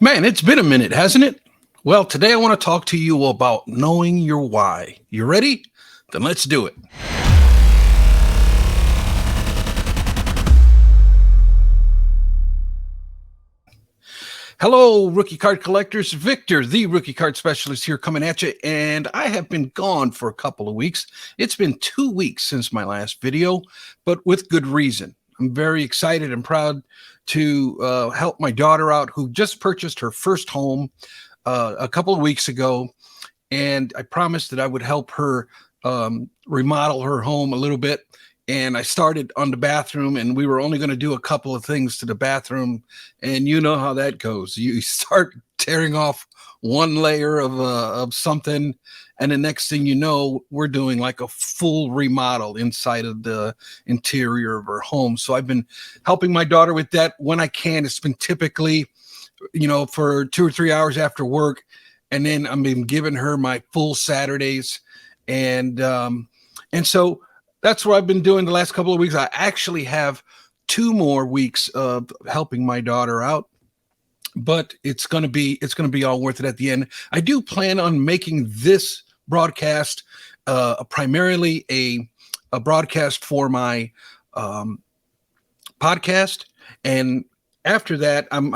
Man, it's been a minute, hasn't it? Well, today I want to talk to you about knowing your why. You ready? Then let's do it. Hello, rookie card collectors. Victor, the rookie card specialist here coming at you. And I have been gone for a couple of weeks. It's been 2 weeks since my last video, but with good reason. I'm very excited and proud to help my daughter out who just purchased her first home a couple of weeks ago. And I promised that I would help her remodel her home a little bit. And I started on the bathroom, and we were only going to do a couple of things to the bathroom. And you know how that goes. You start tearing off one layer of something, and the next thing you know, we're doing like a full remodel inside of the interior of her home. So I've been helping my daughter with that when I can. It's been typically, for 2 or 3 hours after work, and then I've been giving her my full Saturdays, and so that's what I've been doing the last couple of weeks. I actually have 2 more weeks of helping my daughter out, but it's going to be all worth it at the end. I do plan on making this broadcast primarily a broadcast for my podcast, and after that, I'm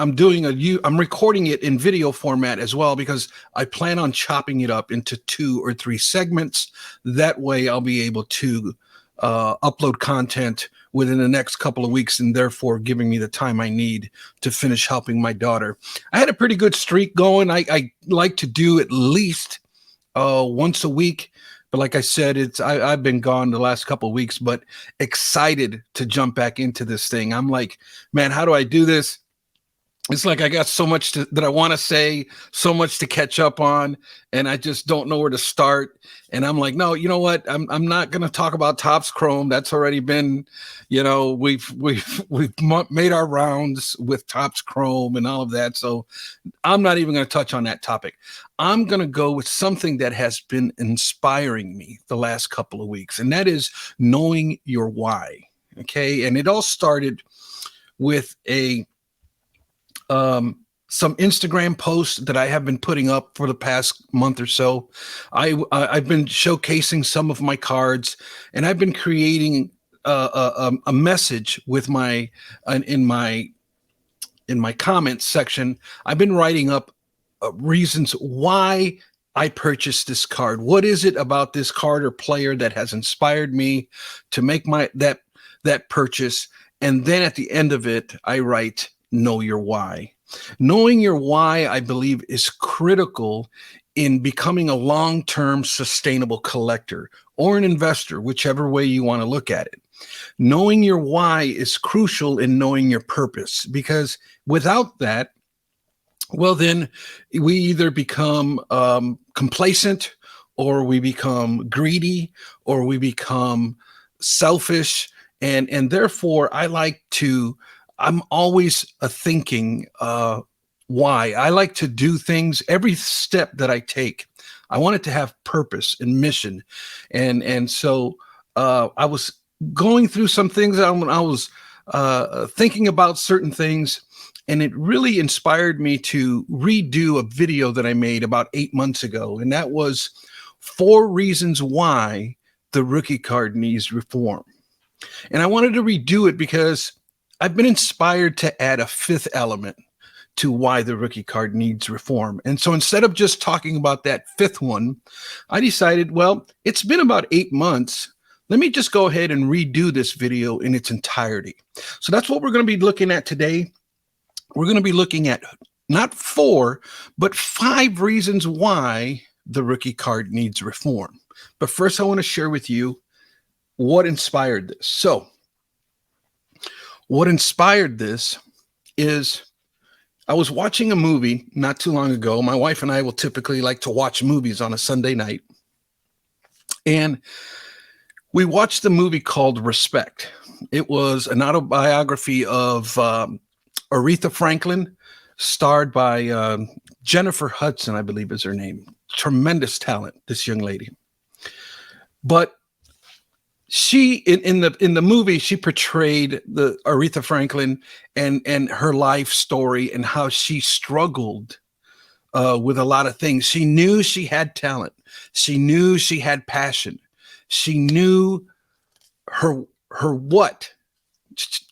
recording it in video format as well, because I plan on chopping it up into 2 or 3 segments. That way, I'll be able to upload content within the next couple of weeks, and therefore giving me the time I need to finish helping my daughter. I had a pretty good streak going. I like to do at least once a week. But like I said, I've been gone the last couple of weeks, but excited to jump back into this thing. I'm like, man, how do I do this? It's like I got so much that I want to say, so much to catch up on, and I just don't know where to start. And I'm like, no, you know what? I'm not going to talk about Topps Chrome. That's already been, we've made our rounds with Topps Chrome and all of that. So I'm not even going to touch on that topic. I'm going to go with something that has been inspiring me the last couple of weeks, and that is knowing your why. Okay, and it all started with some Instagram posts that I have been putting up for the past month or so. I've been showcasing some of my cards, and I've been creating a message with in my comments section. I've been writing up reasons why I purchased this card. What is it about this card or player that has inspired me to make that purchase? And then at the end of it, I write, know your why. Knowing your why, I believe, is critical in becoming a long-term sustainable collector or an investor, whichever way you want to look at it. Knowing your why is crucial in knowing your purpose, because without that, well, then we either become complacent, or we become greedy, or we become selfish. And therefore, I'm always thinking why. I like to do things, every step that I take, I want it to have purpose and mission. And so I was going through some things. I was thinking about certain things, and it really inspired me to redo a video that I made about 8 months ago. And that was 4 reasons why the rookie card needs reform. And I wanted to redo it because I've been inspired to add a 5th element to why the rookie card needs reform. And so instead of just talking about that 5th one, I decided, well, it's been about 8 months. Let me just go ahead and redo this video in its entirety. So that's what we're going to be looking at today. We're going to be looking at not 4, but 5 reasons why the rookie card needs reform. But first, I want to share with you what inspired this. So what inspired this is I was watching a movie not too long ago. My wife and I will typically like to watch movies on a Sunday night. And we watched the movie called Respect. It was an autobiography of Aretha Franklin, starred by Jennifer Hudson, I believe is her name. Tremendous talent, this young lady. But she in the movie she portrayed the Aretha Franklin and her life story and how she struggled with a lot of things. She knew she had talent. She knew she had passion. She knew her her what.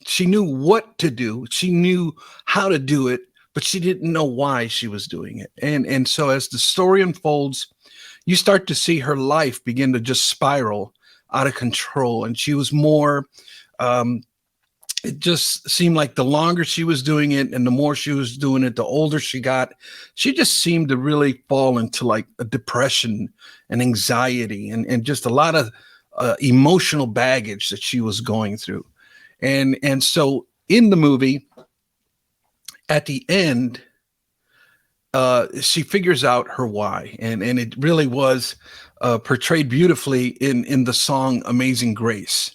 She knew what to do. She knew how to do it, but she didn't know why she was doing it. And so as the story unfolds, you start to see her life begin to just spiral out of control. And she was more, um, it just seemed like the longer she was doing it and the more she was doing it, the older she got, she just seemed to really fall into like a depression and anxiety and just a lot of emotional baggage that she was going through. And so in the movie, at the end, she figures out her why, and it really was portrayed beautifully in the song "Amazing Grace."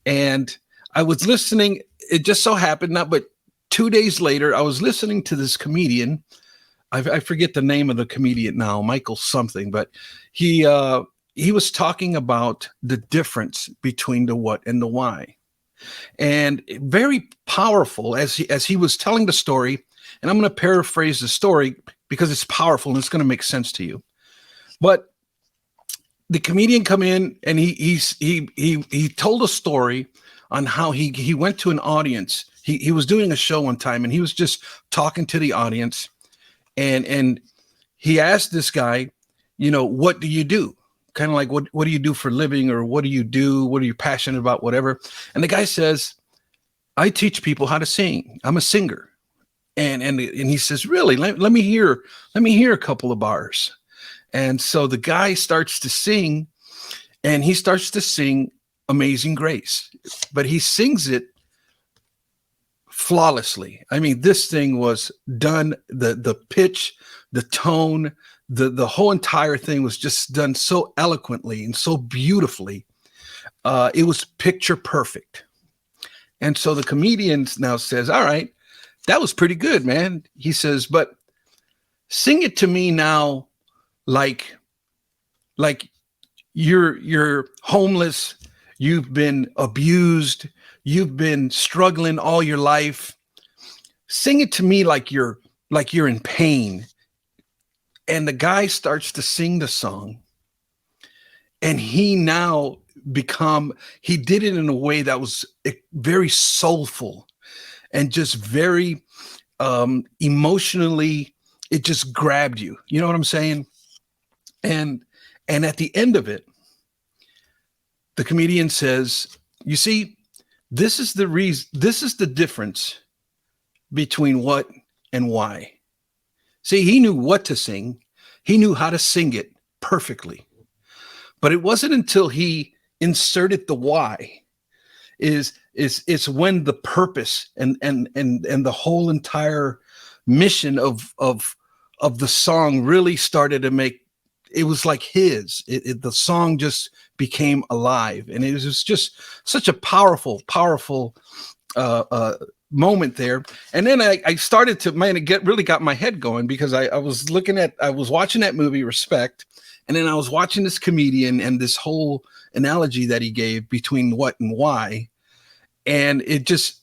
And I was listening. It just so happened, not but 2 days later, I was listening to this comedian. I forget the name of the comedian now, Michael something, but he was talking about the difference between the what and the why, and very powerful as he was telling the story. And I'm going to paraphrase the story because it's powerful and it's going to make sense to you. But the comedian come in and he told a story on how he went to an audience. He was doing a show one time and he was just talking to the audience, and he asked this guy, what do you do? Kind of like, what do you do for a living, or what do you do? What are you passionate about? Whatever. And the guy says, I teach people how to sing. I'm a singer. And he says, really? Let me hear a couple of bars. And so the guy starts to sing, and he starts to sing Amazing Grace, but he sings it flawlessly. I mean, this thing was done, the pitch, the tone, the whole entire thing was just done so eloquently and so beautifully. It was picture perfect. And so the comedian now says, all right, that was pretty good, man. He says, but sing it to me now like you're homeless, you've been abused, you've been struggling all your life. Sing it to me like you're in pain. And the guy starts to sing the song, and he now he did it in a way that was very soulful and just very emotionally, it just grabbed you. You know what I'm saying? And at the end of it, the comedian says, you see, this is the reason, this is the difference between what and why. See, he knew what to sing. He knew how to sing it perfectly. But it wasn't until he inserted the why is when the purpose and the whole entire mission of the song really started to make. It was like the song just became alive, and it was just such a powerful moment there. And then I started to, man, it really got my head going, because I was watching that movie Respect, and then I was watching this comedian and this whole analogy that he gave between what and why. And it just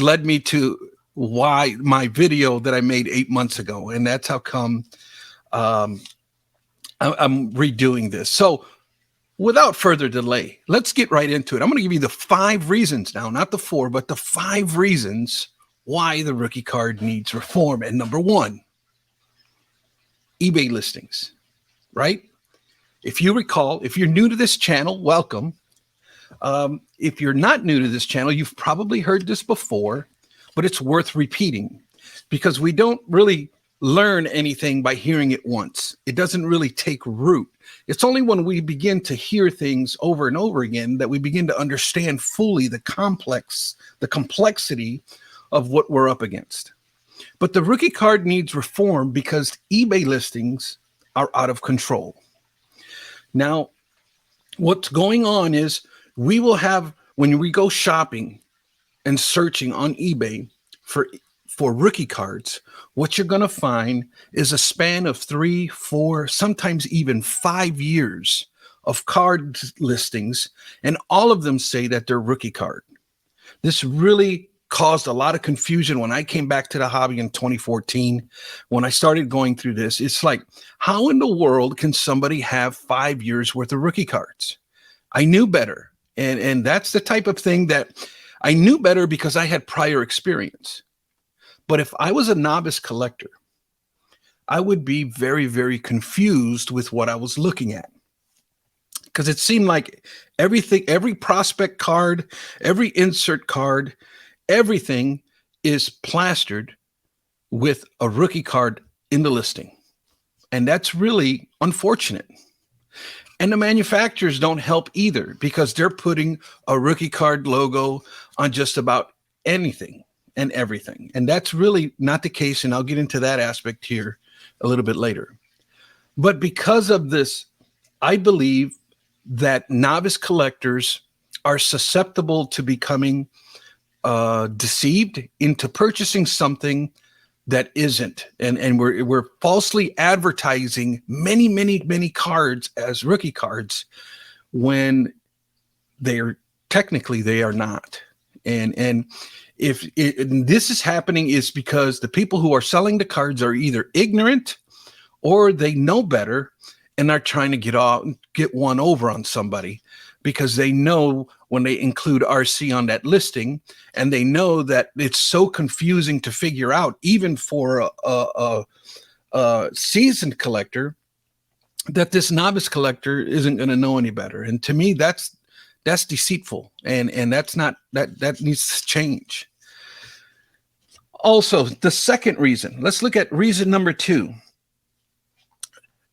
led me to why my video that I made 8 months ago. And that's how come I'm redoing this. So without further delay, let's get right into it. I'm going to give you the 5 reasons now, not the 4, but the 5 reasons why the rookie card needs reform. And number 1, eBay listings, right? If you recall, if you're new to this channel, welcome. If you're not new to this channel, you've probably heard this before, but it's worth repeating, because we don't really learn anything by hearing it once. It doesn't really take root. It's only when we begin to hear things over and over again that we begin to understand fully the complexity of what we're up against. But the rookie card needs reform because eBay listings are out of control. Now, what's going on is we will have, when we go shopping and searching on eBay for rookie cards, what you're going to find is a span of 3, 4, sometimes even 5 years of card listings, and all of them say that they're rookie card. This really caused a lot of confusion when I came back to the hobby in 2014. When I started going through this, it's like, how in the world can somebody have 5 years worth of rookie cards? I knew better. And that's the type of thing that I knew better because I had prior experience. But if I was a novice collector, I would be very, very confused with what I was looking at. Because it seemed like everything, every prospect card, every insert card, everything is plastered with a rookie card in the listing. And that's really unfortunate. And the manufacturers don't help either because they're putting a rookie card logo on just about anything and everything. And that's really not the case. And I'll get into that aspect here a little bit later. But because of this, I believe that novice collectors are susceptible to becoming deceived into purchasing something that isn't. And we're falsely advertising many cards as rookie cards when they're technically they are not. And if this is happening is because the people who are selling the cards are either ignorant or they know better and are trying to get one over on somebody because they know when they include RC on that listing, and they know that it's so confusing to figure out, even for a seasoned collector, that this novice collector isn't going to know any better. And to me, that's deceitful, and that's not that needs to change. Also, the second reason, let's look at reason number 2.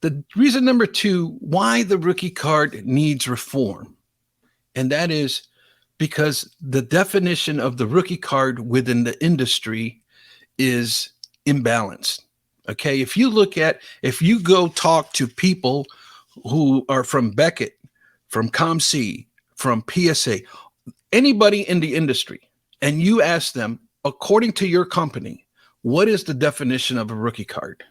The reason number 2, why the rookie card needs reform. And that is because the definition of the rookie card within the industry is imbalanced. Okay. If you go talk to people who are from Beckett, from ComC, from PSA, anybody in the industry, and you ask them, according to your company, what is the definition of a rookie card?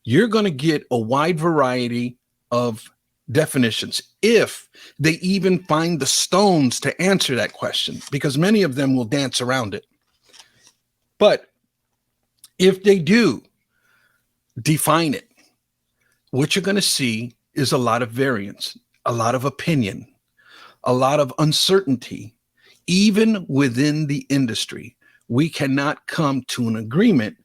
You're going to get a wide variety of definitions, if they even find the stones to answer that question, because many of them will dance around it. But if they do define it, what you're going to see is a lot of variance, a lot of opinion, a lot of uncertainty. Even within the industry, we cannot come to an agreement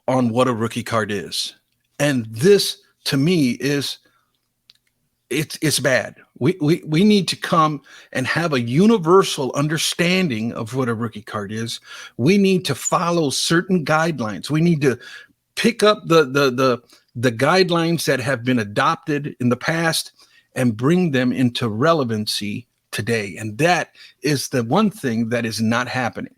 on what a rookie card is. And this, to me, is it's bad. We need to come and have a universal understanding of what a rookie card is. We need to follow certain guidelines. We need to pick up the guidelines that have been adopted in the past and bring them into relevancy today. And that is the one thing that is not happening.